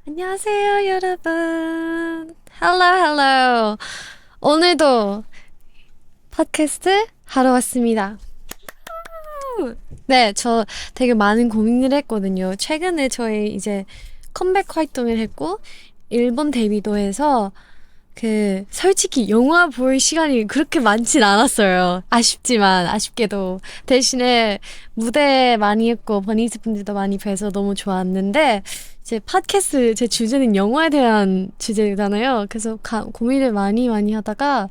안녕하세요, 여러분. Hello, hello. 오늘도 팟캐스트 하러 왔습니다. 네, 저 되게 많은 고민을 했거든요. 최근에 저희 이제 컴백 활동을 했고, 일본 데뷔도 해서, 솔직히 영화 볼 시간이 그렇게 많진 않았어요. 아쉽게도. 대신에 무대 많이 했고, 버니즈 분들도 많이 뵈서 너무 좋았는데, 이제 팟캐스트 제 주제는 영화에 대한 주제잖아요. 그래서 고민을 많이 하다가,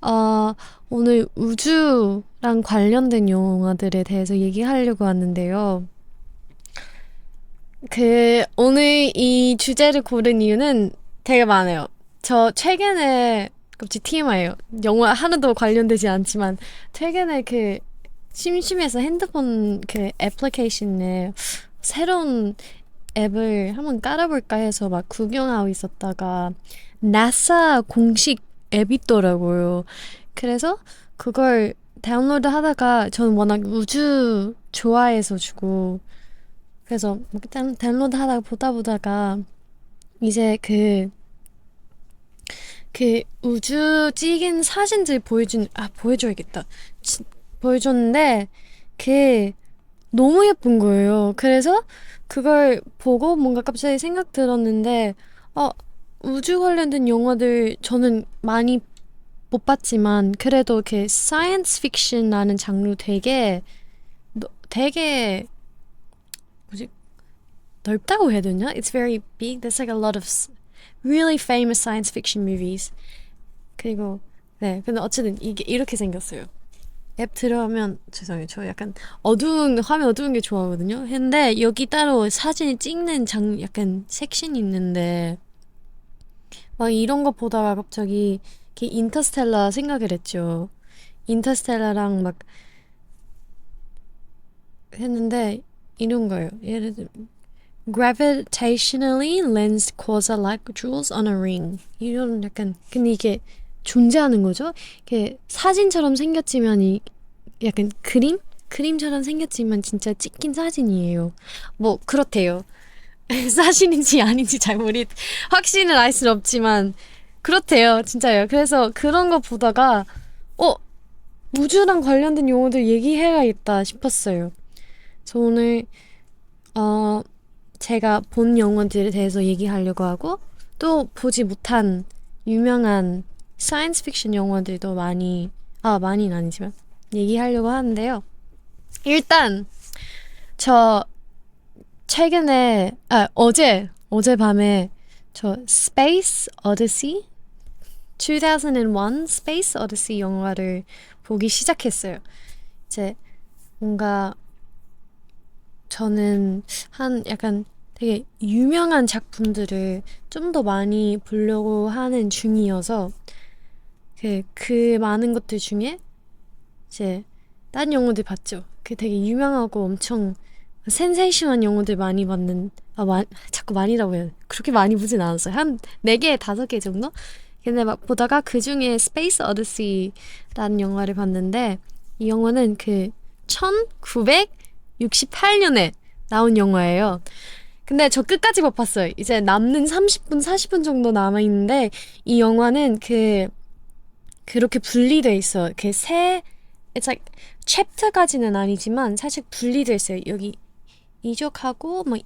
어, 오늘 우주랑 관련된 영화들에 대해서 얘기하려고 왔는데요. 오늘 이 주제를 고른 이유는 되게 많아요. 저 최근에, 갑자기 TMI예요. 영화 하나도 관련되지 않지만, 최근에 심심해서 핸드폰 애플리케이션에 새로운 앱을 한번 깔아볼까 해서 막 구경하고 있었다가, 나사 공식 앱이 있더라고요. 그래서 그걸 다운로드 하다가, 저는 워낙 우주 좋아해서 주고, 그래서 막 다운로드 하다가 보다가 이제 우주 찍은 사진들 보여줘야겠다. 보여줬는데 그 너무 예쁜 거예요. 그래서 그걸 보고 뭔가 갑자기 생각 들었는데 어, 우주 관련된 영화들 저는 많이 못 봤지만 그래도 사이언스 픽션이라는 장르 되게 뭐지 넓다고 해야 되나? It's very big. There's like a lot of really famous science fiction movies. 그리고 네, 근데 어쨌든 이게 이렇게 생겼어요. 앱 들어가면 죄송해요. 저 약간 화면 어두운 게 좋아하거든요. 근데 여기 따로 사진 찍는 약간 섹션이 있는데 막 이런 거 보다가 갑자기 인터스텔라 생각을 했죠. 인터스텔라랑 막 했는데 이런 거예요. 예를 들면 gravitationally lensed quasar like jewels on a ring. 이런 약간 근데 이게 존재하는 거죠. 이게 사진처럼 생겼지만 약간 그림처럼 생겼지만 진짜 찍힌 사진이에요. 뭐 그렇대요. 사진인지 아닌지 확신을 알 수는 없지만 그렇대요. 진짜요. 그래서 그런 거 보다가 어 우주랑 관련된 용어들 얘기해야겠다 싶었어요. 저 오늘 제가 본 영화들에 대해서 얘기하려고 하고 또 보지 못한 유명한 사이언스 픽션 영화들도 많이는 아니지만 얘기하려고 하는데요. 일단 저 최근에 어젯밤에 저 Space Odyssey 2001 Space Odyssey 영화를 보기 시작했어요. 이제 뭔가 저는 약간 되게 유명한 작품들을 좀 더 많이 보려고 하는 중이어서 그 많은 것들 중에 이제 딴 영화들 봤죠. 되게 유명하고 엄청 센세이션한 영화들 많이 자꾸 많이라고 해요. 그렇게 많이 보진 않았어요. 한 4개, 5개 정도? 근데 막 보다가 그 중에 스페이스 어디시라는 영화를 봤는데 이 영화는 1968년에 나온 영화예요. 근데 저 끝까지 못 봤어요. 이제 남는 30분, 40분 정도 남아있는데 이 영화는 그렇게 분리돼 있어요. it's like 챕터까지는 아니지만 살짝 분리돼 있어요. 여기 이적하고 뭐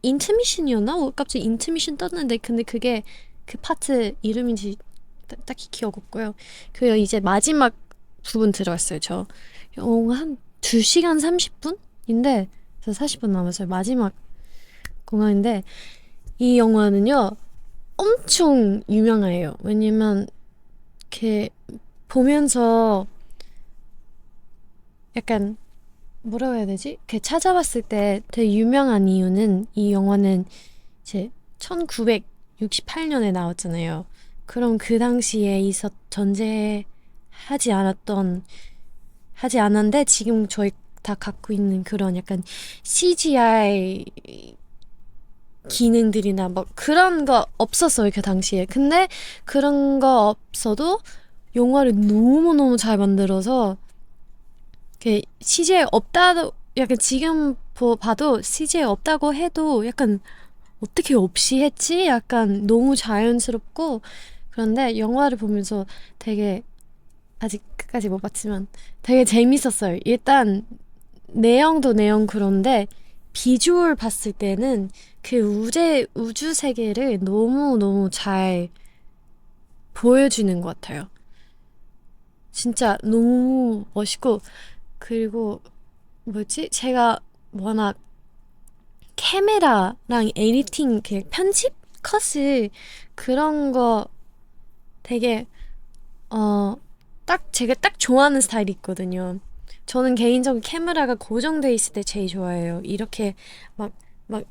인터미션이었나? 갑자기 인터미션 떴는데 근데 그게 그 파트 이름인지 딱히 기억 없고요. 이제 마지막 부분 들어갔어요. 저 영화 한 2시간 30분인데 40분 남았어요. 마지막 공항인데 이 영화는요 엄청 유명해요. 왜냐면 보면서 약간 뭐라고 해야 되지? 찾아봤을 때 되게 유명한 이유는 이 영화는 이제 1968년에 나왔잖아요. 그럼 그 당시에 하지 않았는데 지금 저희 다 갖고 있는 그런 약간 CGI 기능들이나 뭐 그런 거 없었어요, 그 당시에. 근데 그런 거 없어도 영화를 너무너무 잘 만들어서 CGI 없다도 약간 지금 봐도 CGI 없다고 해도 약간 어떻게 없이 했지? 약간 너무 자연스럽고 그런데 영화를 보면서 되게 아직 끝까지 못 봤지만 되게 재밌었어요. 일단 내용도 내용 그런데 비주얼 봤을 때는 그 우주 세계를 너무너무 잘 보여주는 것 같아요. 진짜 너무 멋있고 그리고 뭐지? 제가 워낙 카메라랑 에디팅 그 편집 컷을 그런 거 되게 딱 제가 딱 좋아하는 스타일이 있거든요. 저는 개인적으로 카메라가 고정돼 있을 때 제일 좋아해요. 이렇게 막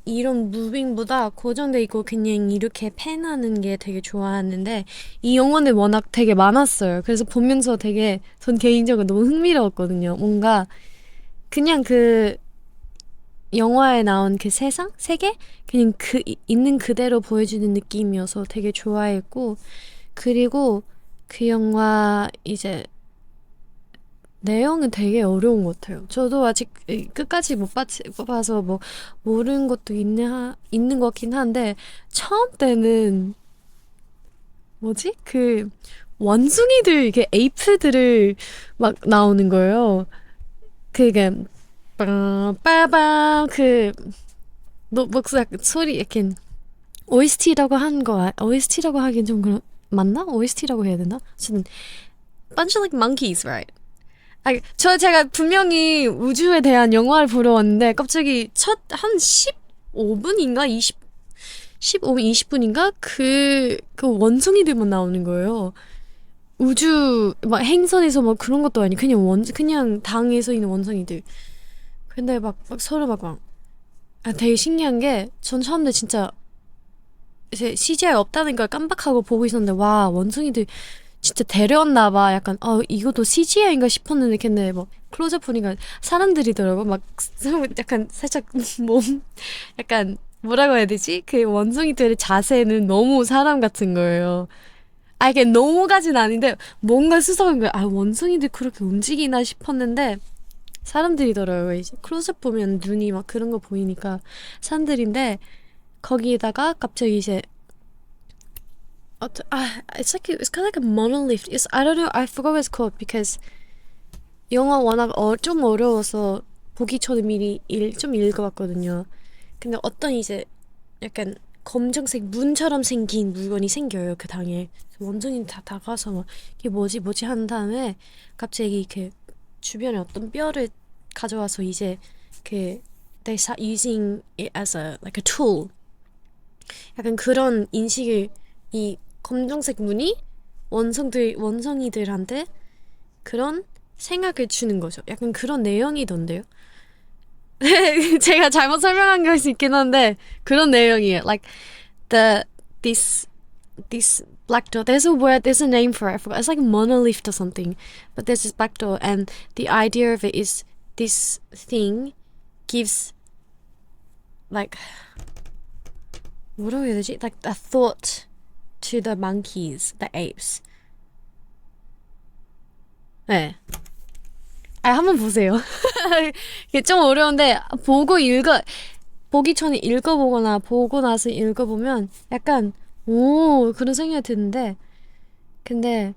이런 무빙보다 고정돼 있고 그냥 이렇게 팬하는 게 되게 좋아하는데 이 영화는 워낙 되게 많았어요. 그래서 보면서 되게 전 개인적으로 너무 흥미로웠거든요. 뭔가 그냥 그 영화에 나온 그 세상? 세계? 그냥 있는 그대로 보여주는 느낌이어서 되게 좋아했고 그리고 그 영화 이제 내용은 되게 어려운 것 같아요. 저도 아직 끝까지 못 봐서 뭐 모르는 것도 있는 것 같긴 한데 처음 때는 뭐지? 그 원숭이들 이게 에이프들을 막 나오는 거예요. 그게 빠밤 그 목소리 소리 이렇게 OST라고 한 거 OST라고 하긴 좀 그런 맞나? OST라고 해야 되나? 저는 bunch of like monkeys, right? 제가 분명히 우주에 대한 영화를 보러 왔는데 갑자기 한 15분인가 15분 20분인가 그 원숭이들만 나오는 거예요. 우주 막 행성에서 뭐 그런 것도 아니 그냥 당에서 있는 원숭이들. 근데 막 서로 되게 신기한 게 전 처음에 진짜 이제 CGI 없다는 걸 깜빡하고 보고 있었는데 와 원숭이들 진짜 데려왔나 봐. 약간 이것도 CGI인가 싶었는데 근데 뭐 클로즈업 보니까 사람들이더라고. 막 약간 살짝 몸 약간 뭐라고 해야 되지? 그 원숭이들의 자세는 너무 사람 같은 거예요. 이게 너무까진 아닌데 뭔가 수상한 거야. 원숭이들 그렇게 움직이나 싶었는데 사람들이더라고요. 이제 클로즈업 보면 눈이 막 그런 거 보이니까 사람들인데 거기에다가 갑자기 이제 it's kind of like a monolith. I don't know. I forgot what it's called because 영어 워낙 좀 어려워서 보기 전에 미리 좀 읽어봤거든요. 근데 어떤 이제 약간 검정색 문처럼 생긴 물건이 생겨요 그 당에. 원숭이 다 다가서 막 이게 뭐지 한 다음에 갑자기 그 주변에 어떤 뼈를 가져와서 이제 그 they start using it as like a tool. 약간 그런 인식을 이 검정색 무늬 원성이들한테 그런 생각을 주는 거죠. 약간 그런 내용이던데요. 제가 잘못 설명한 걸 수 있긴 한데 그런 내용이에요. Like the this black door. There's a name for it. I forgot. It's like monolith or something. But there's this black door, and the idea of it is this thing gives like 뭐라고 해야 되지? Like a thought to the monkeys, the apes. 네. 한번 보세요. 이게 좀 어려운데 보기 전에 읽어보거나 보고 나서 읽어보면 약간 오 그런 생각이 드는데 근데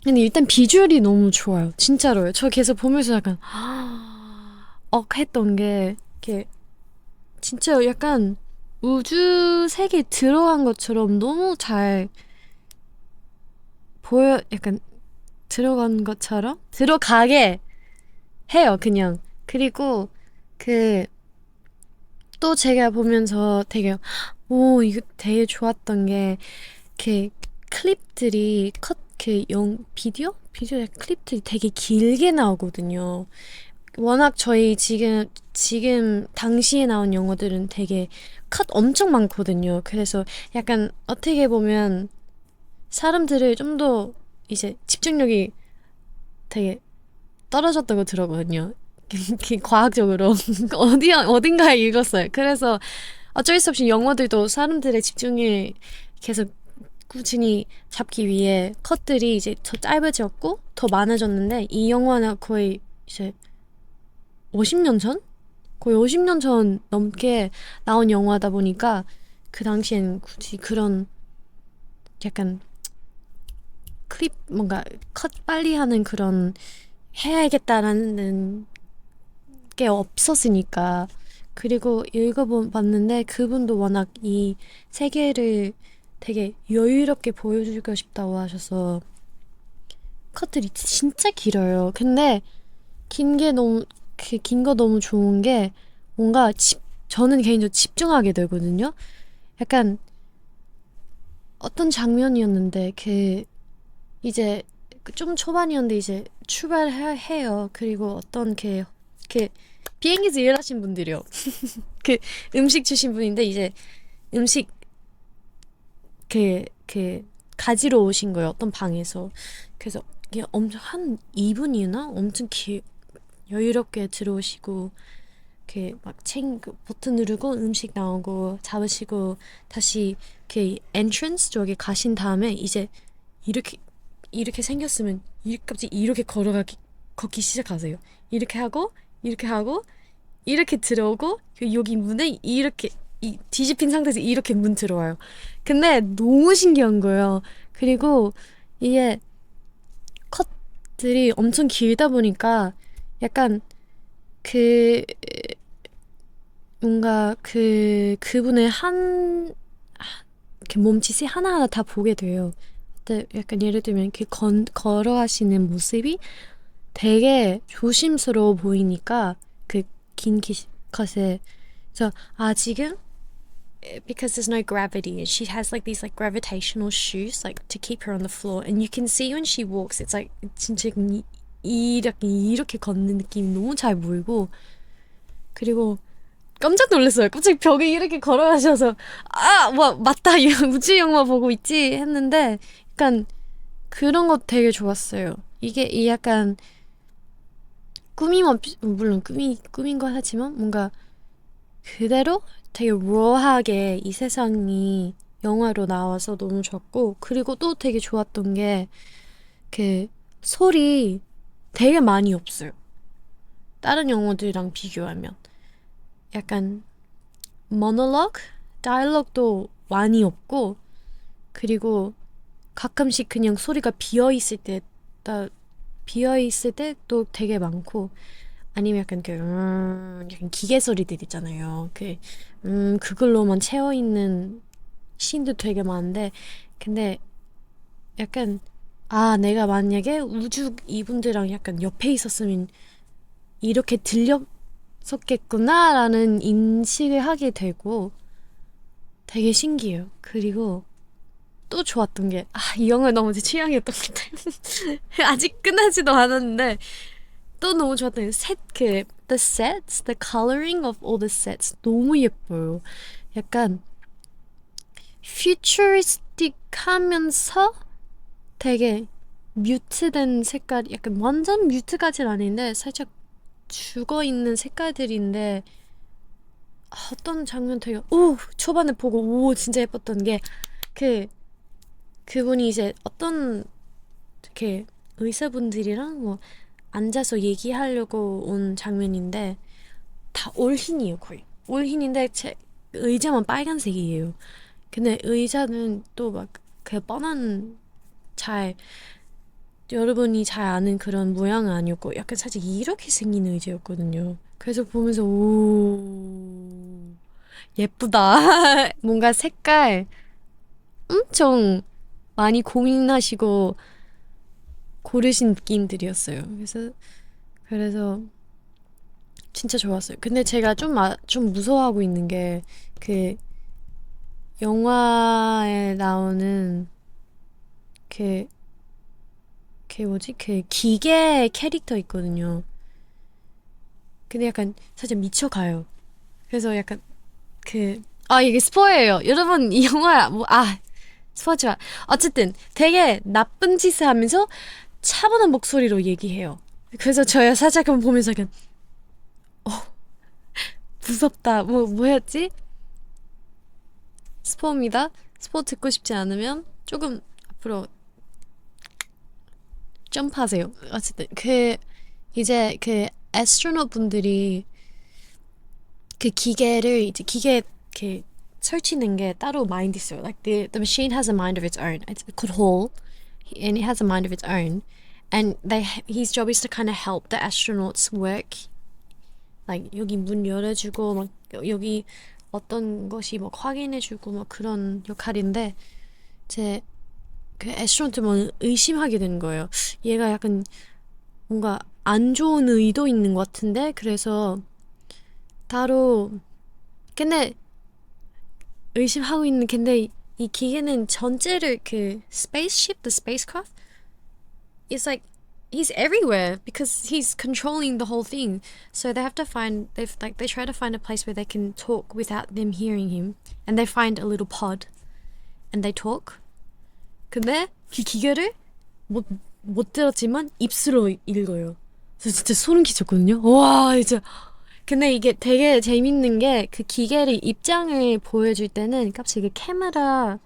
일단 비주얼이 너무 좋아요. 진짜로요. 저 계속 보면서 약간 했던 게 이렇게 진짜 약간 우주 세계에 들어간 것처럼 너무 잘 약간 들어간 것처럼 들어가게 해요, 그냥. 그리고 또 제가 보면서 되게 이거 되게 좋았던 게 클립들이 비디오 클립들이 되게 길게 나오거든요. 워낙 저희 지금 당시에 나온 영화들은 되게 컷 엄청 많거든요. 그래서 약간 어떻게 보면 사람들을 좀 더 이제 집중력이 되게 떨어졌다고 들었거든요. 과학적으로 어딘가에 읽었어요. 그래서 어쩔 수 없이 영화들도 사람들의 집중을 계속 꾸준히 잡기 위해 컷들이 이제 더 짧아졌고 더 많아졌는데 이 영화는 거의 이제 50년 전? 거의 50년 전 넘게 나온 영화다 보니까 그 당시엔 굳이 그런 약간 클립 뭔가 컷 빨리 하는 그런 해야겠다라는 게 없었으니까. 그리고 읽어봤는데 그분도 워낙 이 세계를 되게 여유롭게 보여주고 싶다고 하셔서 컷들이 진짜 길어요. 근데 긴 게 너무 긴 거 너무 좋은 게 뭔가 저는 개인적으로 집중하게 되거든요. 약간 어떤 장면이었는데 이제 좀 초반이었는데 이제 출발해요. 그리고 어떤 비행기에서 일하신 분들이요. 그 음식 주신 분인데 이제 음식 가지러 오신 거예요. 어떤 방에서. 그래서 이게 엄청 한 2분이나 엄청 여유롭게 들어오시고 그 버튼 누르고 음식 나오고 잡으시고 다시 엔트런스 쪽에 가신 다음에 이제 이렇게 생겼으면 갑자기 이렇게 걷기 시작하세요. 이렇게 하고 이렇게 들어오고 여기 문에 이렇게 뒤집힌 상태에서 이렇게 문 들어와요. 근데 너무 신기한 거예요. 그리고 이게 컷들이 엄청 길다 보니까 약간 그 뭔가 그분의 이렇게 몸짓이 하나하나 다 보게 돼요. 근데 약간 예를 들면 이렇게 걸어가시는 모습이 되게 조심스러워 보이니까 그 긴 컷에 지금 because there's no gravity and she has like these like gravitational shoes like to keep her on the floor and you can see when she walks it's like 진짜 이렇게 걷는 느낌이 너무 잘 보이고 그리고 깜짝 놀랐어요. 갑자기 벽에 이렇게 걸어가셔서 와 맞다 우주 영화 보고 있지 했는데 약간 그런 거 되게 좋았어요. 이게 이 약간 물론 꾸민 거 하지만 뭔가 그대로 되게 raw하게 이 세상이 영화로 나와서 너무 좋았고 그리고 또 되게 좋았던 게 소리 되게 많이 없어요. 다른 영화들이랑 비교하면 약간 모놀로그, 다이얼로그도 많이 없고 그리고 가끔씩 그냥 소리가 비어있을 때도 되게 많고 아니면 약간 기계 소리들 있잖아요. 그걸로만 채워있는 씬도 되게 많은데 근데 약간 내가 만약에 이분들랑 약간 옆에 있었으면 이렇게 들렸었겠구나라는 인식을 하게 되고 되게 신기해요. 그리고 또 좋았던 게 이 영화 너무 제 취향이었던 것 같아요. 아직 끝나지도 않았는데 또 너무 좋았던 게 the sets, the coloring of all the sets 너무 예뻐요. 약간 futuristic하면서 되게 뮤트된 색깔, 약간 완전 뮤트까지는 아닌데 살짝 죽어있는 색깔들인데 어떤 장면 되게 초반에 보고 진짜 예뻤던 게 그분이 이제 어떤 이렇게 의사분들이랑 뭐 앉아서 얘기하려고 온 장면인데 다 올흰이에요. 거의 올흰인데 제 의자만 빨간색이에요. 근데 의자는 또 막 그 뻔한 여러분이 잘 아는 그런 모양은 아니었고 약간 살짝 이렇게 생긴 의자였거든요. 그래서 보면서 예쁘다. 뭔가 색깔 엄청 많이 고민하시고 고르신 느낌들이었어요. 그래서 진짜 좋았어요. 근데 제가 좀 무서워하고 있는 게 영화에 나오는 기계 캐릭터 있거든요. 근데 약간 살짝 미쳐가요. 그래서 약간 이게 스포예요. 여러분 이 영화 스포하지 마. 어쨌든 되게 나쁜 짓을 하면서 차분한 목소리로 얘기해요. 그래서 저야 살짝 보면서 약간 무섭다. 뭐였지? 스포입니다. 스포 듣고 싶지 않으면 조금 앞으로 점프하세요. 어쨌든 이제 애스트로넛 분들이 기계를 이제 기계 설치는 게 따로 마인드 있어요. Like the machine has a mind of its own. It's called Hall, and it has a mind of its own. And his job is to kind of help the astronauts work. Like 여기 문 열어주고 막 여기 어떤 것이 막 확인해주고 막 그런 역할인데 제 그 애스트론트만 의심하게 되는 거예요. 얘가 약간 뭔가 안 좋은 의도 있는 것 같은데 그래서 따로 근데 의심하고 있는 근데 이 기계는 전체를 그 spaceship, the spacecraft, it's like he's everywhere because he's controlling the whole thing. So they have to find they try to find a place where they can talk without them hearing him, and they find a little pod, and they talk. 근데 그 기계를 못 들었지만 입술로 읽어요. 그래서 진짜 소름 끼쳤거든요. 와, 이제. 근데 이게 되게 재밌는 게 그 기계를 입장을 보여줄 때는 값이 카메라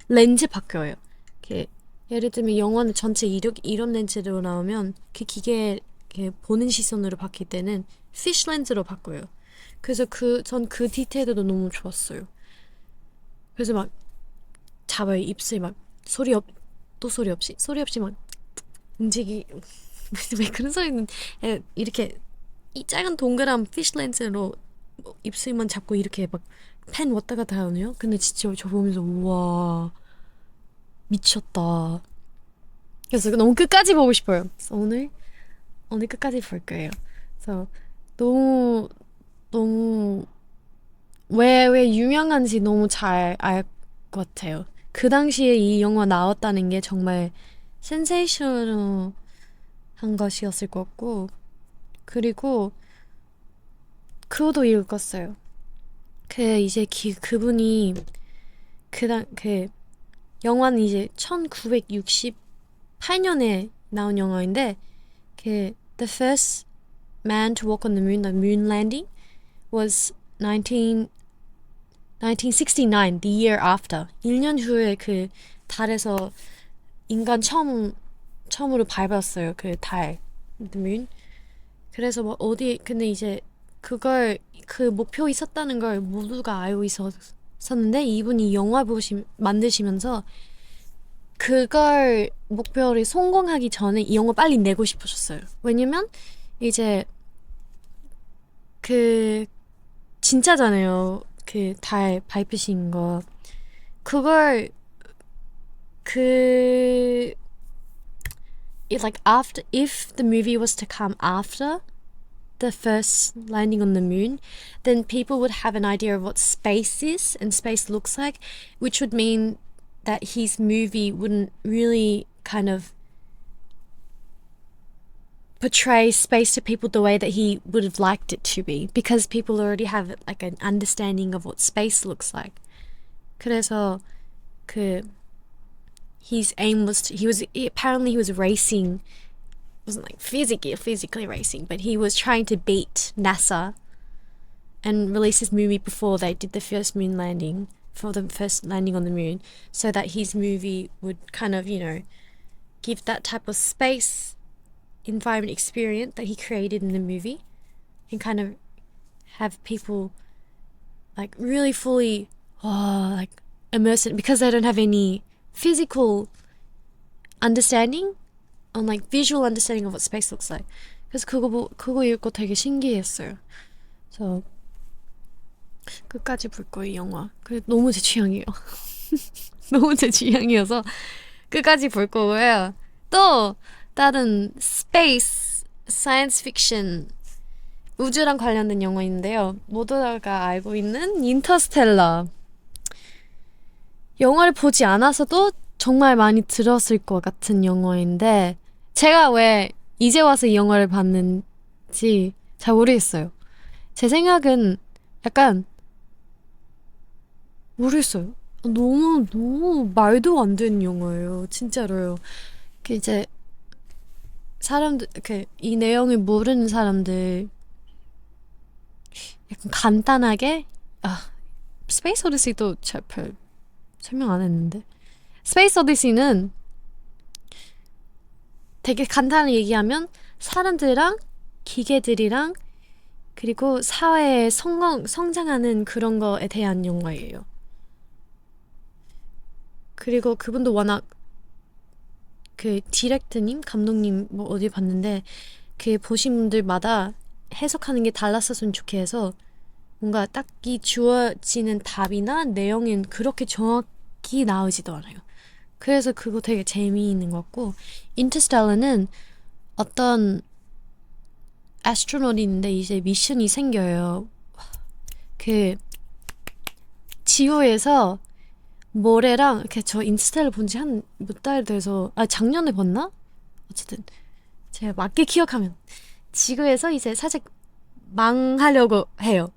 렌즈 바뀌어요. 예를 들면 영화는 전체 이런 렌즈로 나오면 그 기계 보는 시선으로 바뀔 때는 피쉬 렌즈로 바꿔요. 그래서 전 그 디테일도 너무 좋았어요. 그래서 막 잡아요. 입술 막 소리 없이 막 왜 그런 소리는 이렇게 이 작은 동그란 피쉬 렌즈로 입술만 잡고 이렇게 막 펜 왔다 갔다 하네요. 근데 진짜 저 보면서 우와 미쳤다. 그래서 너무 끝까지 보고 싶어요. 그래서 오늘 끝까지 볼 거예요. 그래서 너무 왜 유명한지 너무 잘 알 것 같아요. 그 당시에 이 영화 나왔다는 게 정말 센세이션한 것이었을 것 같고 그리고 그것도 읽었어요. 이제 그분이 영화는 이제 1968년에 나온 영화인데 The first man to walk on the moon, the moon landing, was 1969, the year after. 1년 후에 그 달에서 인간 처음으로 밟았어요. 그 달, the moon. 그래서 뭐 근데 이제 그 목표 있었다는 걸 모두가 알고 있었는데 이분이 영화 만드시면서 그걸 목표를 성공하기 전에 이 영화 빨리 내고 싶으셨어요. 왜냐면 이제 진짜잖아요. 그 달 밟으신 거. 그걸 if the movie was to come after the first landing on the moon, then people would have an idea of what space is and space looks like, which would mean that his movie wouldn't really kind of portray space to people the way that he would have liked it to be, because people already have like an understanding of what space looks like. 그래서 his aim was apparently he was racing, wasn't like physically racing, but he was trying to beat NASA and release his movie before they did the first moon landing, for the first landing on the moon, so that his movie would kind of, give that type of space environment experience that he created in the movie and kind of have people like really fully like immerse it, because they don't have any physical understanding on like visual understanding of what space looks like. 그래서 그거 읽고 되게 신기했어요. 그래서 끝까지 볼 거예요, 영화. 너무 제 취향이에요. 너무 제 취향이어서 끝까지 볼 거고요. 또 다른 스페이스, 사이언스 픽션, 우주랑 관련된 영화인데요. 모두가 알고 있는 인터스텔라. 영화를 보지 않아서도 정말 많이 들었을 것 같은 영화인데 제가 왜 이제 와서 이 영화를 봤는지 잘 모르겠어요. 제 생각은 약간 모르겠어요. 너무 말도 안 되는 영화예요. 진짜로요. 이제 사람들, 이 내용을 모르는 사람들 약간 간단하게 스페이스 오디시도 별 설명 안 했는데, 스페이스 오디시는 되게 간단하게 얘기하면 사람들이랑 기계들이랑 그리고 사회에 성장하는 그런 거에 대한 영화예요. 그리고 그분도 워낙 그 디렉터님, 감독님 뭐 어디 봤는데 그 보신 분들마다 해석하는 게 달랐었으면 좋겠어서 뭔가 딱히 주어지는 답이나 내용은 그렇게 정확히 나오지도 않아요. 그래서 그거 되게 재미있는 것 같고 인터스텔라는 어떤 애스트로넛인데 이제 미션이 생겨요. 그 지구에서 모래랑 이렇게 저 인스타를 본 지 한 몇 달 돼서 작년에 봤나? 어쨌든 제가 맞게 기억하면 지구에서 이제 살짝 망하려고 해요.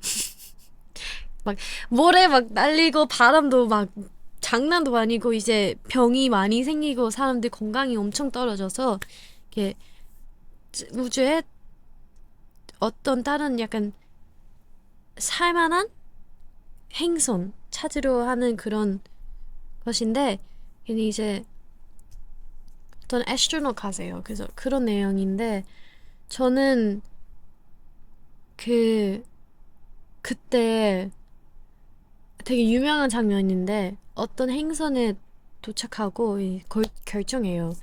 막 모래 막 날리고 바람도 막 장난도 아니고 이제 병이 많이 생기고 사람들 건강이 엄청 떨어져서 이게 우주에 어떤 다른 약간 살만한 행성 찾으려 하는 그런 것인데 괜히 이제 어떤 애스트로넛 가세요. 그래서 그런 내용인데 저는 그때 되게 유명한 장면인데 어떤 행성에 도착하고 결정해요.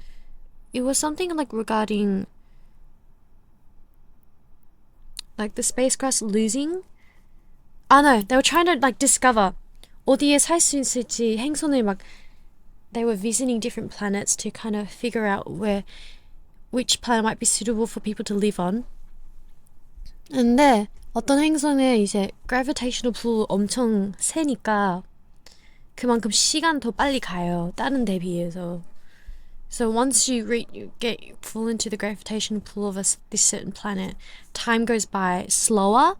It was something like regarding like the spacecraft losing. No, they were trying to like discover 어디에 살 수 있을지 행성을 막 they were visiting different planets to kind of figure out which planet might be suitable for people to live on. 근데 어떤 행성에 이제 gravitational pull 엄청 세니까 그만큼 시간 더 빨리 가요. 다른 데 비해서. So once you fall into the gravitational pull of this certain planet, time goes by slower.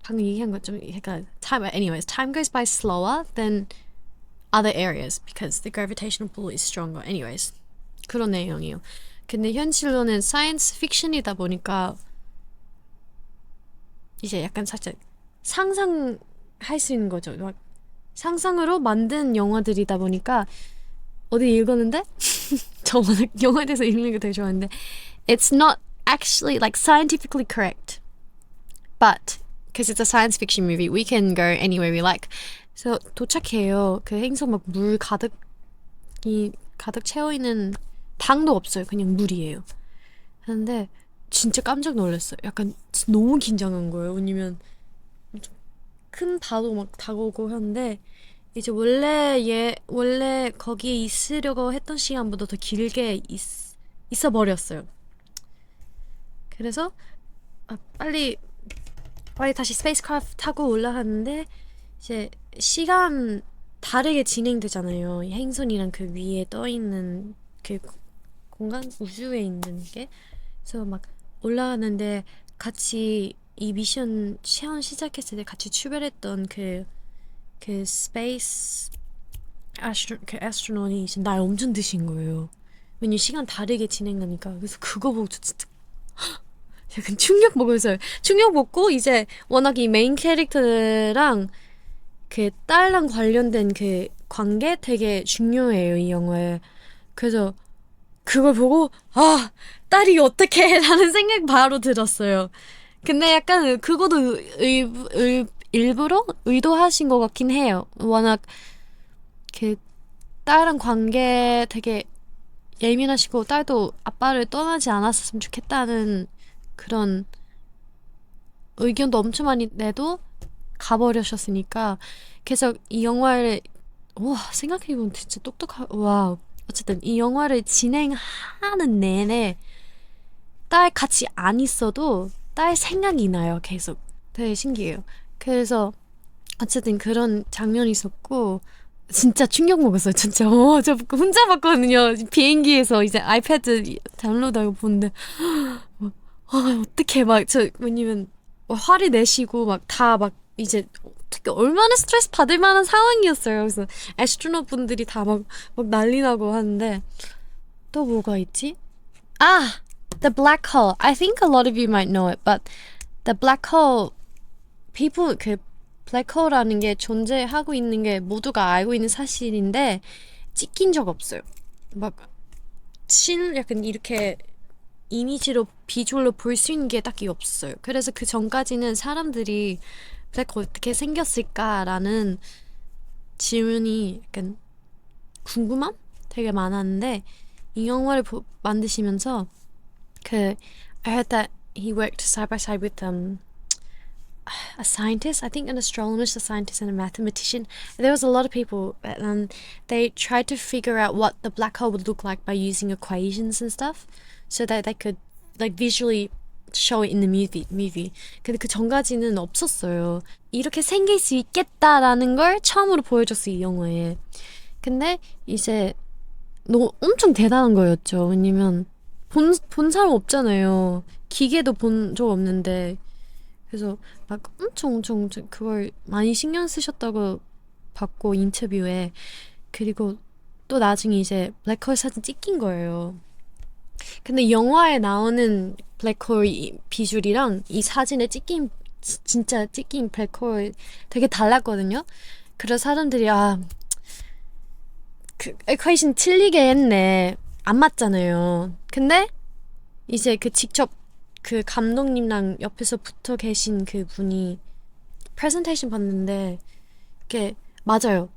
방금 얘기한 것 좀 약간 time goes by slower than other areas because the gravitational pull is stronger. Anyways, 그런 내용이에요. 근데 현실로는 사이언스 픽션이다 보니까 이제 약간 살짝 상상할 수 있는 거죠. 막 상상으로 만든 영화들이다 보니까 어디 읽었는데 저 워낙 영화에 대해서 읽는 거 되게 좋아하는데 it's not actually like scientifically correct, but because it's a science fiction movie, we can go anywhere we like. 그래서 도착해요. 그 행성 막 물 가득 채워 있는 방도 없어요. 그냥 물이에요. 하는데 진짜 깜짝 놀랐어요. 약간 너무 긴장한 거예요. 왜냐면 큰 바도 막 다가오고 하는데 이제 원래 거기에 있으려고 했던 시간보다 더 길게 있어 버렸어요. 그래서 빨리 다시 스페이스크래프트 타고 올라갔는데 이제 시간 다르게 진행되잖아요. 이 행성이랑 그 위에 떠 있는 그 공간 우주에 있는 게 그래서 막 올라가는데 같이 이 미션 처음 시작했을 때 같이 출발했던 그 스페이스 애스트로넛이 이제 날 엄청 드신 거예요. 왜냐면 시간 다르게 진행하니까. 그래서 그거 보고 저 진짜 약간 충격 먹었어요. 충격 먹고 이제 워낙 이 메인 캐릭터랑 그 딸랑 관련된 그 관계 되게 중요해요, 이 영화에. 그래서 그걸 보고 딸이 어떡해 라는 생각 바로 들었어요. 근데 약간 그것도 일부러 의도하신 것 같긴 해요. 워낙 그 딸랑 관계 되게 예민하시고 딸도 아빠를 떠나지 않았으면 좋겠다는 그런 의견도 엄청 많이 내도 가버리셨으니까 계속 이 영화를 생각해보면 진짜 와 어쨌든 이 영화를 진행하는 내내 딸 같이 안 있어도 딸 생각이 나요. 계속 되게 신기해요. 그래서 어쨌든 그런 장면이 있었고 진짜 충격 먹었어요. 진짜 저 혼자 봤거든요. 비행기에서 이제 아이패드 다운로드하고 보는데 어떡해 왜냐면 화를 내시고 이제 특히 얼마나 스트레스 받을 만한 상황이었어요. 그래서 애스트로넛 분들이 다 막 난리 나고 하는데 또 뭐가 있지? The black hole. I think a lot of you might know it, but the black hole people 블랙홀이라는 게 존재하고 있는 게 모두가 알고 있는 사실인데 찍힌 적 없어요. 약간 이렇게 이미지로 비주얼로 볼 수 있는 게 딱히 없어요. 그래서 그 전까지는 사람들이 블랙홀 어떻게 생겼을까라는 질문이 약간 궁금함? 되게 많았는데 이 영화를 만드시면서 그 I heard that he worked side by side with a scientist, I think an astronomist, a scientist, and a mathematician. There was a lot of people, and they tried to figure out what the black hole would look like by using equations and stuff, so that they could like visually show it in the movie. 근데 그 전까지는 없었어요. 이렇게 생길 수 있겠다라는 걸 처음으로 보여줬어요, 이 영화에. 근데 이제 엄청 대단한 거였죠. 왜냐면 본 사람 없잖아요. 기계도 본 적 없는데. 그래서 막 엄청 그걸 많이 신경 쓰셨다고 봤고, 인터뷰에. 그리고 또 나중에 이제 블랙홀 사진 찍힌 거예요. 근데 영화에 나오는 블랙홀 비주얼이랑 이 사진에 진짜 찍힌 블랙홀 되게 달랐거든요. 그래서 사람들이 그 에퀘이션 틀리게 했네. 안 맞잖아요. 근데 이제 직접 그 감독님랑 옆에서 붙어 계신 그 분이 프레젠테이션 봤는데 이게 맞아요.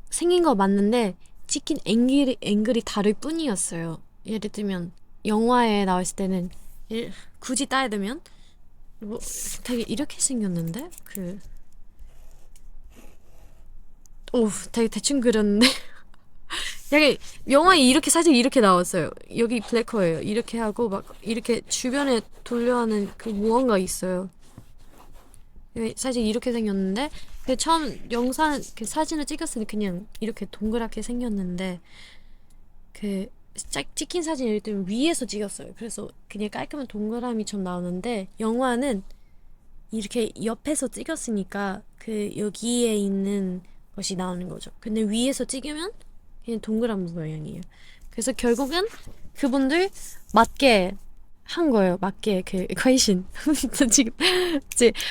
생긴 거 맞는데 찍힌 앵글이 다를 뿐이었어요. 예를 들면 영화에 나왔을 때는 굳이 따야 되면 뭐 되게 이렇게 생겼는데 되게 대충 그렸는데 약간 영화에 이렇게 살짝 이렇게 나왔어요. 여기 블랙홀이에요. 이렇게 하고 막 이렇게 주변에 돌려하는 그 무언가 있어요. 살짝 이렇게 생겼는데 처음 영상 사진을 찍었을 때 그냥 이렇게 동그랗게 생겼는데 찍힌 사진 예를 들면 위에서 찍었어요. 그래서 그냥 깔끔한 동그라미 좀 나오는데 영화는 이렇게 옆에서 찍었으니까 여기에 있는 것이 나오는 거죠. 근데 위에서 찍으면 그냥 동그란 모양이에요. 그래서 결국은 그분들 맞게 한 거예요. 맞게 equation. 지금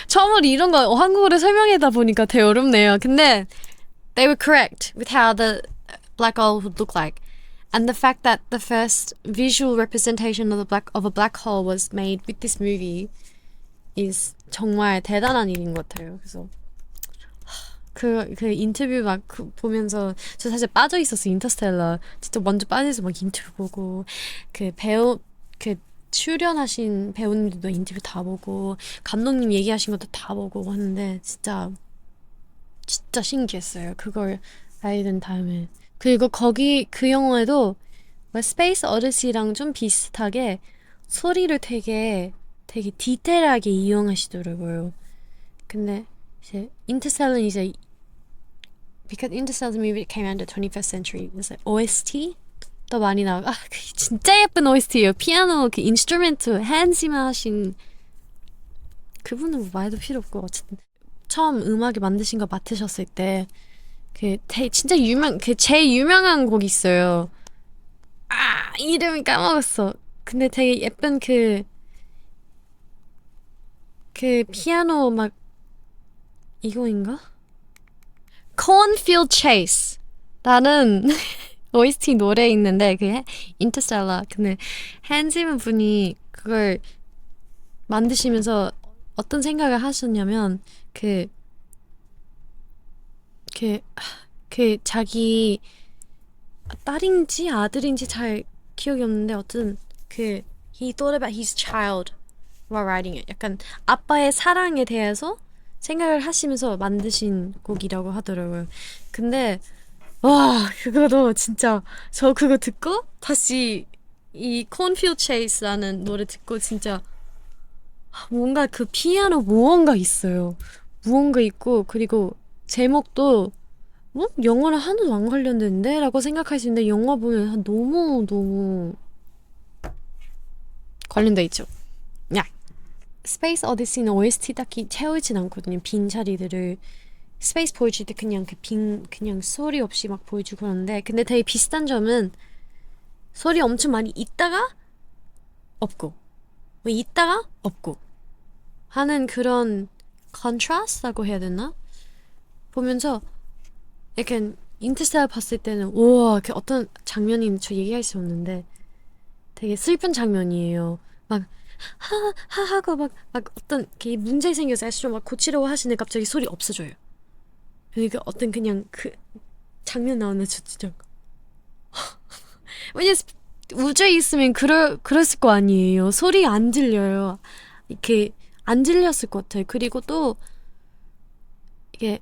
처음으로 이런 거 한국어로 설명하다 보니까 되게 어렵네요. 근데 they were correct with how the black hole would look like. And the fact that the first visual representation of a black hole was made with this movie is 정말 대단한 일인 것 같아요. 그래서 그 인터뷰 막 보면서 저 사실 빠져 있었어요. 인터스텔라 진짜 먼저 빠져서 막 인터뷰 보고 출연하신 배우님들도 인터뷰 다 보고 감독님 얘기하신 것도 다 보고 하는데 진짜 신기했어요. 그걸 알게 된 다음에. 그리고 그 영화에도 스페이스 오디시랑 좀 비슷하게 소리를 되게 디테일하게 이용하시더라고요. 근데 이제 인터스텔라는 이제 because Interstellar movie came out in the 21st century, 그래서 OST 더 많이 나오고 진짜 예쁜 OST예요. 피아노 인스트루멘트 핸즈만 하신 그분은 뭐 말도 필요 없고 어쨌든 처음 음악을 만드신 거 맡으셨을 때 진짜 제일 유명한 곡이 있어요. 이름을 까먹었어. 근데 되게 예쁜 피아노 막 이거인가? Cornfield Chase 라는 OST 노래 있는데 인터스텔라. 근데 한지문 분이 그걸 만드시면서 어떤 생각을 하셨냐면 자기 딸인지 아들인지 잘 기억이 없는데 어쨌든 he thought about his child while writing it. 약간 아빠의 사랑에 대해서 생각을 하시면서 만드신 곡이라고 하더라고요. 근데 그거도 진짜 저 그거 듣고 다시 이 Cornfield Chase라는 노래 듣고 진짜 뭔가 피아노 무언가 있어요. 무언가 있고 그리고 제목도 영화랑 하나도 안 관련된데? 라고 생각하시는데 영화 보면 너무 관련돼 있죠. 스페이스 오디시는 OST 딱히 채우진 않거든요. 빈 자리들을 스페이스 보여줄 때 그냥 그냥 소리 없이 막 보여주고 그러는데 근데 되게 비슷한 점은 소리 엄청 많이 있다가 없고 있다가 없고 하는 그런 컨트라스트라고 해야 되나? 보면서 약간 인터스텔라 봤을 때는 우와 어떤 장면인지 저 얘기할 수 없는데 되게 슬픈 장면이에요. 막 하고 막 어떤 문제 생겨서 애써 막 고치려고 하시는데 갑자기 소리 없어져요. 그러니까 어떤 그냥 그 장면 나오는데 저 진짜 왜냐 우주에 있으면 그랬을 거 아니에요. 소리 안 들려요. 이렇게 안 들렸을 것 같아요. 그리고 또 이게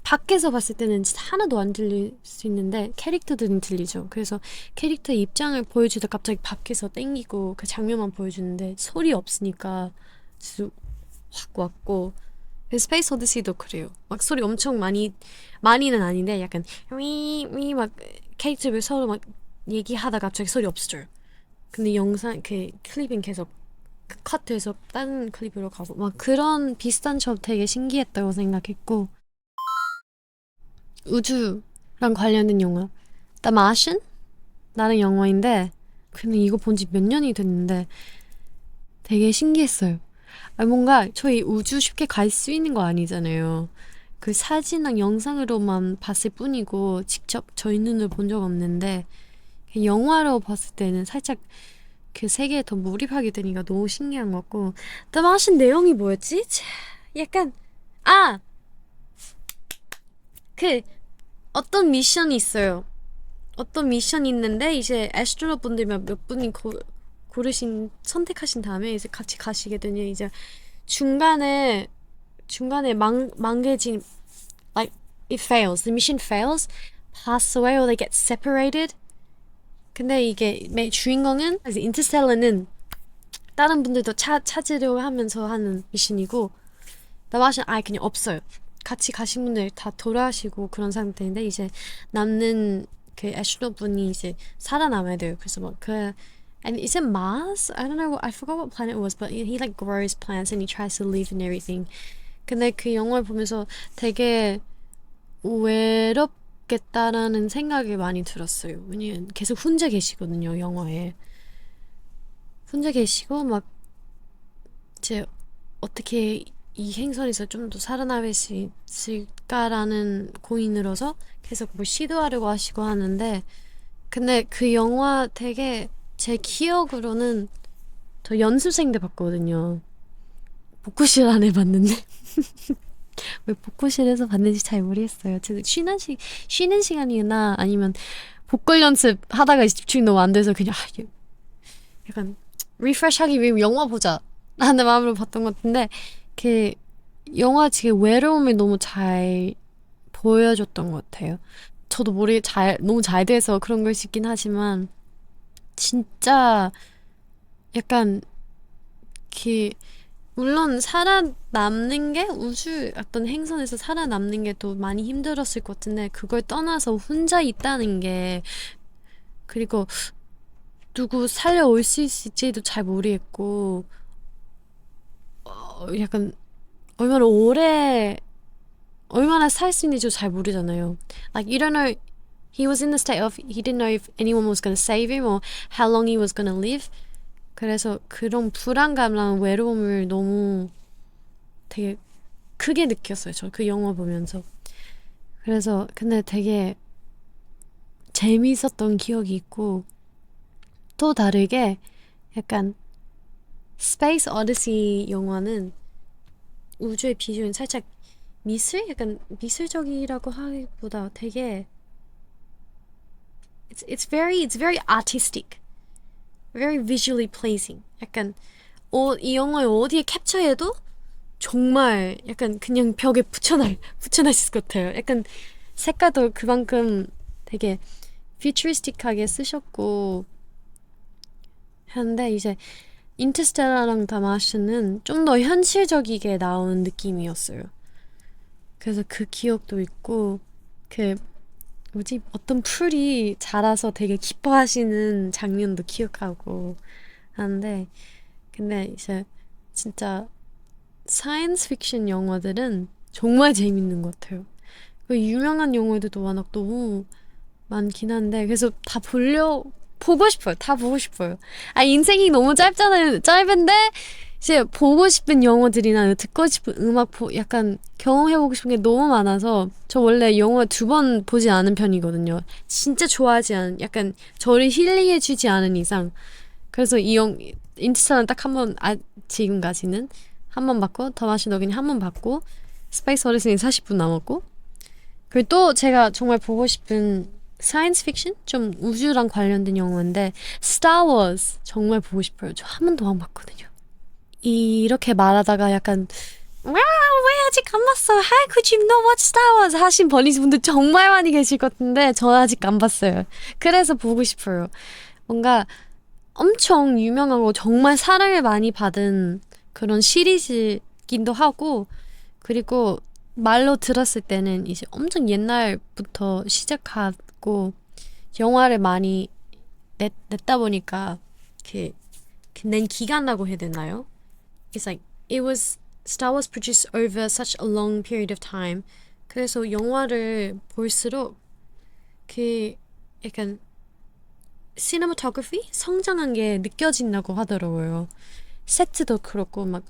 밖에서 봤을 때는 진짜 하나도 안 들릴 수 있는데 캐릭터들은 들리죠. 그래서 캐릭터 입장을 보여주다 갑자기 밖에서 땡기고 그 장면만 보여주는데 소리 없으니까 진짜 확 왔고 스페이스 오디시도 그래요. 막 소리 엄청 많이는 아닌데 약간 위위 막 캐릭터들 서로 막 얘기하다 갑자기 소리 없어져요. 근데 영상 그 클립은 계속 그 컷돼서 다른 클립으로 가고 막 그런 비슷한 점 되게 신기했다고 생각했고 우주랑 관련된 영화 The Martian? 라는 영화인데 근데 이거 본 지 몇 년이 됐는데 되게 신기했어요. 아, 뭔가 저희 우주 쉽게 갈 수 있는 거 아니잖아요. 그 사진이랑 영상으로만 봤을 뿐이고 직접 저희 눈을 본 적 없는데 영화로 봤을 때는 살짝 그 세계에 더 몰입하게 되니까 너무 신기한 것 같고 The Martian 내용이 뭐였지? 약간 아! 그 어떤 미션이 있어요. 어떤 미션이 있는데 이제 애스트로넛 분들 몇 분이 고르신 선택하신 다음에 이제 같이 가시게 되냐 이제 중간에 망개진 like it fails the mission fails pass away or they get separated 근데 이게 주인공은 이제 인터스텔라는 다른 분들도 찾으려 하면서 하는 미션이고 나머지는 아예 그냥 없어요. 같이 가신 분들 다 돌아가시고 그런 상태인데 이제 남는 그 애슐러 분이 이제 살아남아야 돼요. 그래서 막 and is it Mars? I don't know. I forgot what planet it was, but he like grows plants and he tries to live and everything. 근데 그 영화를 보면서 되게 외롭겠다라는 생각이 많이 들었어요. 왜냐면 계속 혼자 계시거든요, 영화에. 혼자 계시고 막 이제 어떻게 이 행성에서 좀 더 살아남을 수 있을까라는 고민으로서 계속 뭐 시도하려고 하시고 하는데 근데 그 영화 되게 제 기억으로는 저 연습생 때 봤거든요. 복구실 안에 봤는데 왜 복구실에서 봤는지 잘 모르겠어요. 제가 쉬는 시간이나 아니면 복걸 연습 하다가 집중이 너무 안 돼서 그냥 약간 리프레시 하기 위해 영화 보자 라는 마음으로 봤던 것 같은데 그 영화 지금 외로움을 너무 잘 보여줬던 것 같아요. 저도 너무 잘 돼서 그런 걸 수 있긴 하지만 진짜 약간 그 물론 살아남는 게 우주 어떤 행성에서 살아남는 게 더 많이 힘들었을 것 같은데 그걸 떠나서 혼자 있다는 게 그리고 누구 살려올 수 있을지도 잘 모르겠고 약간 얼마나 살 수 있는지도 잘 모르잖아요. Like you don't know he was in the state of he didn't know if anyone was gonna save him or how long he was gonna live. 그래서 그런 불안감랑 외로움을 너무 되게 크게 느꼈어요. 저 그 영화 보면서. 그래서 근데 되게 재미있었던 기억이 있고 또 다르게 약간 스페이스 오디시 영화는 우주의 비주얼은 살짝 약간 미술적이라고 하기보다 되게 it's very artistic, very visually pleasing. 약간 이 영화를 어디에 캡처해도 정말 약간 그냥 벽에 붙여놨을 것 같아요. 약간 색깔도 그만큼 되게 퓨처리스틱하게 쓰셨고 하는데 이제 인터스텔라랑 다마시는 좀 더 현실적이게 나온 느낌이었어요. 그래서 그 기억도 있고 어떤 풀이 자라서 되게 기뻐하시는 장면도 기억하고 하는데 근데 이제 진짜 사이언스 픽션 영화들은 정말 재밌는 것 같아요. 그 유명한 영화들도 워낙 너무 많긴 한데 그래서 보고 싶어요. 다 보고 싶어요. 인생이 너무 짧은데 이제 보고 싶은 영화들이나 듣고 싶은 음악 약간 경험해보고 싶은 게 너무 많아서 저 원래 영화 2번 보지 않은 편이거든요. 진짜 좋아하지 않은 약간 저를 힐링해주지 않은 이상 그래서 인터스텔라는 딱 한 번 지금까지는 한 번 봤고 더마시 너긴 한 번 봤고 스페이스 오디세이는 40분 남았고 그리고 또 제가 정말 보고 싶은 사이언스 픽션? 좀 우주랑 관련된 영화인데 스타워즈 정말 보고 싶어요. 저 한 번도 안 봤거든요. 이렇게 말하다가 약간 왜 아직 안 봤어? How could you not watch Star Wars? 하신 버니즈분들 정말 많이 계실 것 같은데 저 아직 안 봤어요. 그래서 보고 싶어요. 뭔가 엄청 유명하고 정말 사랑을 많이 받은 그런 시리즈이기도 하고 그리고 말로 들었을 때는 이제 엄청 옛날부터 시작하고 영화를 많이 냈다 보니까 낸 기간이라고 해야 되나요? It's like it was Star Wars produced over such a long period of time. 그래서 영화를 볼수록 그 약간 cinematography 성장한 게 느껴진다고 하더라고요. 세트도 그렇고 막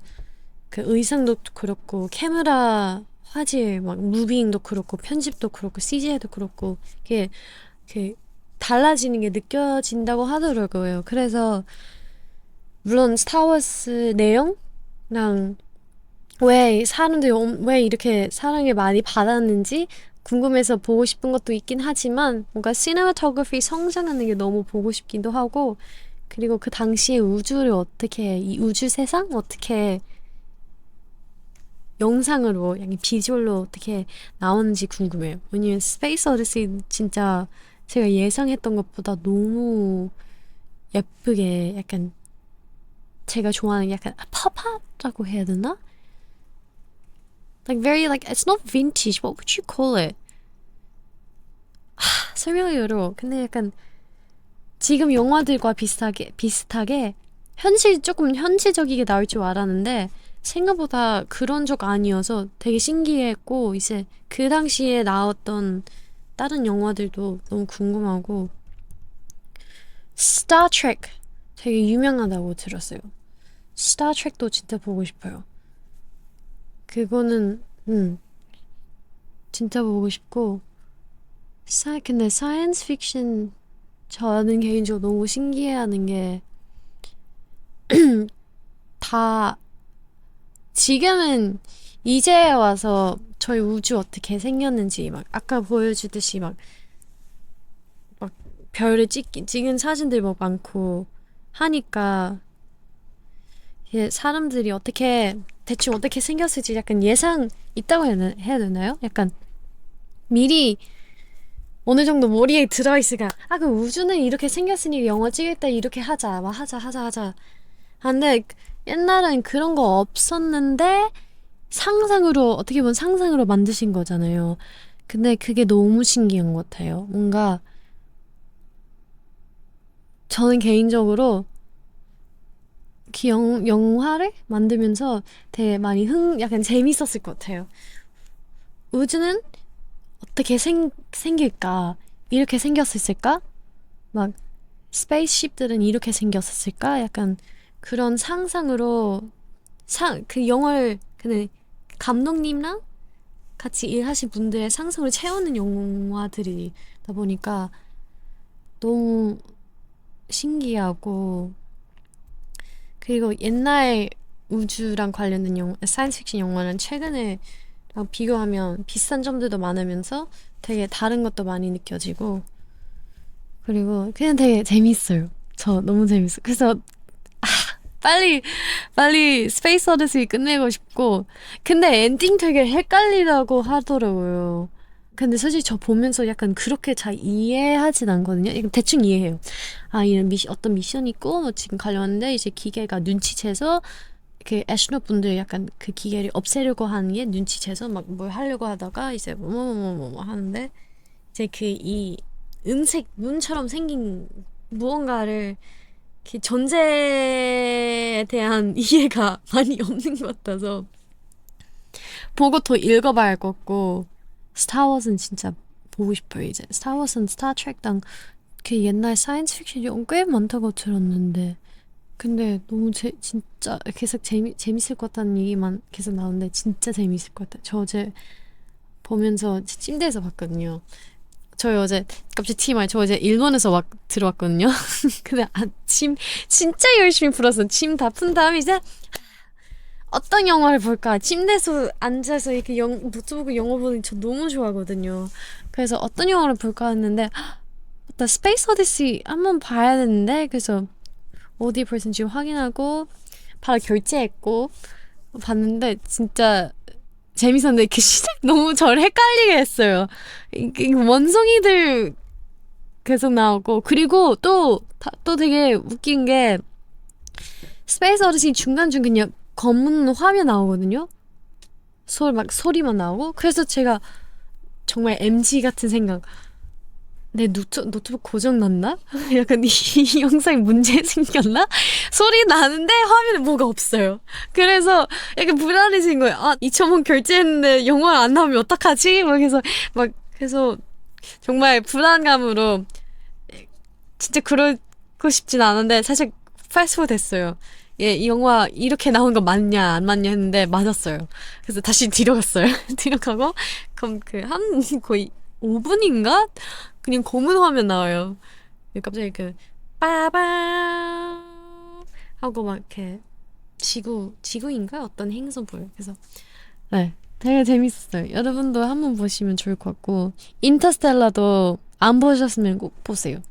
그 의상도 그렇고 카메라 화질 막 무빙도 그렇고 편집도 그렇고 CGI도 그렇고 이게 달라지는 게 느껴진다고 하더라고요. 그래서 물론 스타워즈 내용랑 왜 사람들이 왜 이렇게 사랑을 많이 받았는지 궁금해서 보고 싶은 것도 있긴 하지만 뭔가 시네마토그래피 성장하는 게 너무 보고 싶기도 하고 그리고 그 당시에 우주를 어떻게 이 우주 세상 어떻게 영상으로 약간 비주얼로 어떻게 나오는지 궁금해요. 왜냐면 스페이스 오디시 진짜 제가 예상했던 것보다 너무 예쁘게 약간 제가 좋아하는 약간 팝업라고 해야 되나? Like very like it's not vintage. What would you call it? 설명이 어려워. 근데 약간 지금 영화들과 비슷하게 조금 현실적이게 나올 줄 알았는데 생각보다 그런 적 아니어서 되게 신기했고 이제 그 당시에 나왔던 다른 영화들도 너무 궁금하고 스타 트랙 되게 유명하다고 들었어요. 스타 트랙도 진짜 보고 싶어요. 그거는 진짜 보고 싶고 근데 사이언스 픽션 저는 개인적으로 너무 신기해하는 게 다 지금은 이제 와서 저희 우주 어떻게 생겼는지 막 아까 보여주듯이 막 별을 찍은 사진들 뭐 많고 하니까 사람들이 대충 어떻게 생겼을지 약간 예상 있다고 해야 되나요? 약간 미리 어느 정도 머리에 들어있으니까 그 우주는 이렇게 생겼으니 영화 찍을 때 이렇게 하자 막 하자 근데 옛날엔 그런 거 없었는데 어떻게 보면 상상으로 만드신 거잖아요. 근데 그게 너무 신기한 것 같아요. 뭔가 저는 개인적으로 그 영화를 만들면서 되게 많이 약간 재밌었을 것 같아요. 우주는 어떻게 생길까? 이렇게 생겼을까? 막 스페이스쉽들은 이렇게 생겼을까? 약간 그런 상상으로 그 영화를 그냥 감독님랑 같이 일하신 분들의 상상을 채우는 영화들이다 보니까 너무 신기하고 그리고 옛날 우주랑 관련된 사이언스 픽션 영화는 최근에 비교하면 비슷한 점들도 많으면서 되게 다른 것도 많이 느껴지고 그리고 그냥 되게 재밌어요. 저 너무 재밌어요. 그래서 빨리 스페이스 오디시 끝내고 싶고 근데 엔딩 되게 헷갈리다고 하더라고요. 근데 솔직히 저 보면서 약간 그렇게 잘 이해하진 않거든요. 약간 대충 이해해요. 이런 어떤 미션이 있고 뭐 지금 가려는데 이제 기계가 눈치채서 그 애스트로넛 분들 약간 그 기계를 없애려고 하는 게 눈치채서 막 뭘 하려고 하다가 이제 뭐 하는데 이제 이 은색 눈처럼 생긴 무언가를 그 존재에 대한 이해가 많이 없는 것 같아서 보고 더 읽어봐야 할 것 같고 스타워즈는 진짜 보고 싶어요. 이제 스타워즈는 스타트rek당 그 옛날 사이언스 픽션 꽤 많다고 들었는데 근데 너무 진짜 계속 재밌을 것 같다는 얘기만 계속 나오는데 진짜 재밌을 것 같아요. 저 어제 보면서 침대에서 봤거든요. 저희 어제 갑자기 TMI 저 어제 일본에서 막 들어왔거든요. 근데 아침 진짜 열심히 풀었어. 침 다 푼 다음에 이제 어떤 영화를 볼까? 침대에서 앉아서 이렇게 노트북 영화 보는 저 너무 좋아하거든요. 그래서 어떤 영화를 볼까 했는데 나 스페이스 오디시 한번 봐야 되는데 그래서 어디 볼지 지금 확인하고 바로 결제했고 봤는데 진짜 재밌었는데 그 시작 너무 저를 헷갈리게 했어요. 원숭이들 계속 나오고 그리고 또 되게 웃긴 게 스페이스 오디시 중간중간 검은 화면 나오거든요. 막 소리만 나오고 그래서 제가 정말 MG 같은 생각 내 노트북 고장났나? 약간 이 영상에 문제 생겼나? 소리 나는데 화면에 뭐가 없어요. 그래서 약간 불안해진 거예요. 아, 2,000원 결제했는데 영화 안 나오면 어떡하지? 그래서 정말 불안감으로 진짜 그러고 싶진 않은데 살짝 패스트포드 됐어요. 예, 이 영화 이렇게 나온 거 맞냐 안 맞냐 했는데 맞았어요. 그래서 다시 뒤로 갔어요. 뒤로 가고 그럼 거의 5분인가? 그냥 검은 화면 나와요. 갑자기 빠밤 하고 막 이렇게 지구인가? 어떤 행성볼. 그래서 네, 되게 재밌었어요. 여러분도 한번 보시면 좋을 것 같고 인터스텔라도 안 보셨으면 꼭 보세요.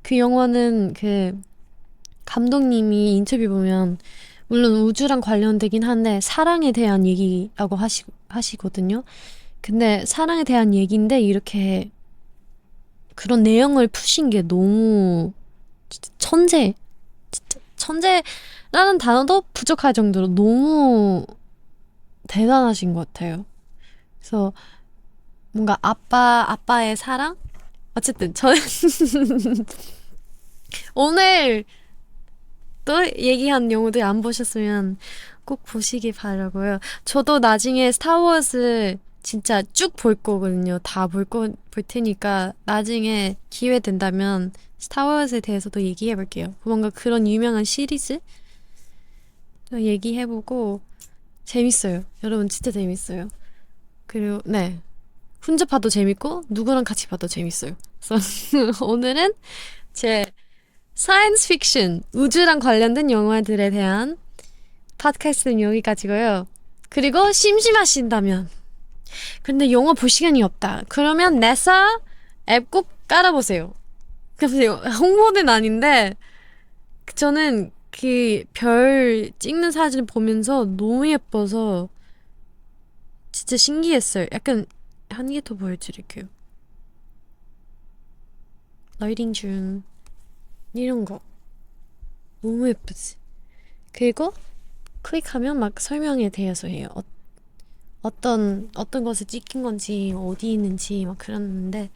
그 영화는 감독님이 인터뷰 보면 물론 우주랑 관련되긴 한데 사랑에 대한 얘기라고 하시거든요. 근데 사랑에 대한 얘기인데 이렇게 그런 내용을 푸신 게 너무 진짜 진짜 천재라는 단어도 부족할 정도로 너무 대단하신 것 같아요. 그래서 뭔가 아빠의 사랑? 어쨌든 저는 오늘 또 얘기한 영화들 안 보셨으면 꼭 보시기 바라고요. 저도 나중에 스타워즈 진짜 쭉 볼 거거든요. 다 볼 테니까 나중에 기회 된다면 스타워즈에 대해서도 얘기해 볼게요. 뭔가 그런 유명한 시리즈 또 얘기해보고 재밌어요. 여러분 진짜 재밌어요. 그리고 네. 혼자 봐도 재밌고 누구랑 같이 봐도 재밌어요. 그래서 오늘은 제 사이언스 픽션, 우주랑 관련된 영화들에 대한 팟캐스트는 여기까지고요. 그리고 심심하신다면 근데 영화 볼 시간이 없다. 그러면 네사 앱 꼭 깔아보세요. 그래서 홍보는 아닌데 저는 그 별 찍는 사진을 보면서 너무 예뻐서 진짜 신기했어요. 약간 한 개 더 보여드릴게요. 라이딩 중 이런 거 너무 예쁘지? 그리고 클릭하면 막 설명에 대해서 해요. 어떤 것을 찍힌 건지 어디 있는지 막 그랬는데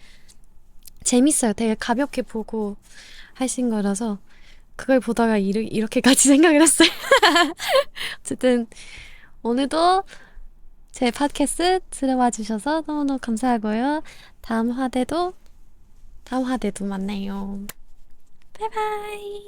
재밌어요. 되게 가볍게 보고 하신 거라서 그걸 보다가 이렇게까지 생각을 했어요. 어쨌든 오늘도 제 팟캐스트 들어와 주셔서 너무너무 감사하고요. 다음 화대도 만나요. 바이바이.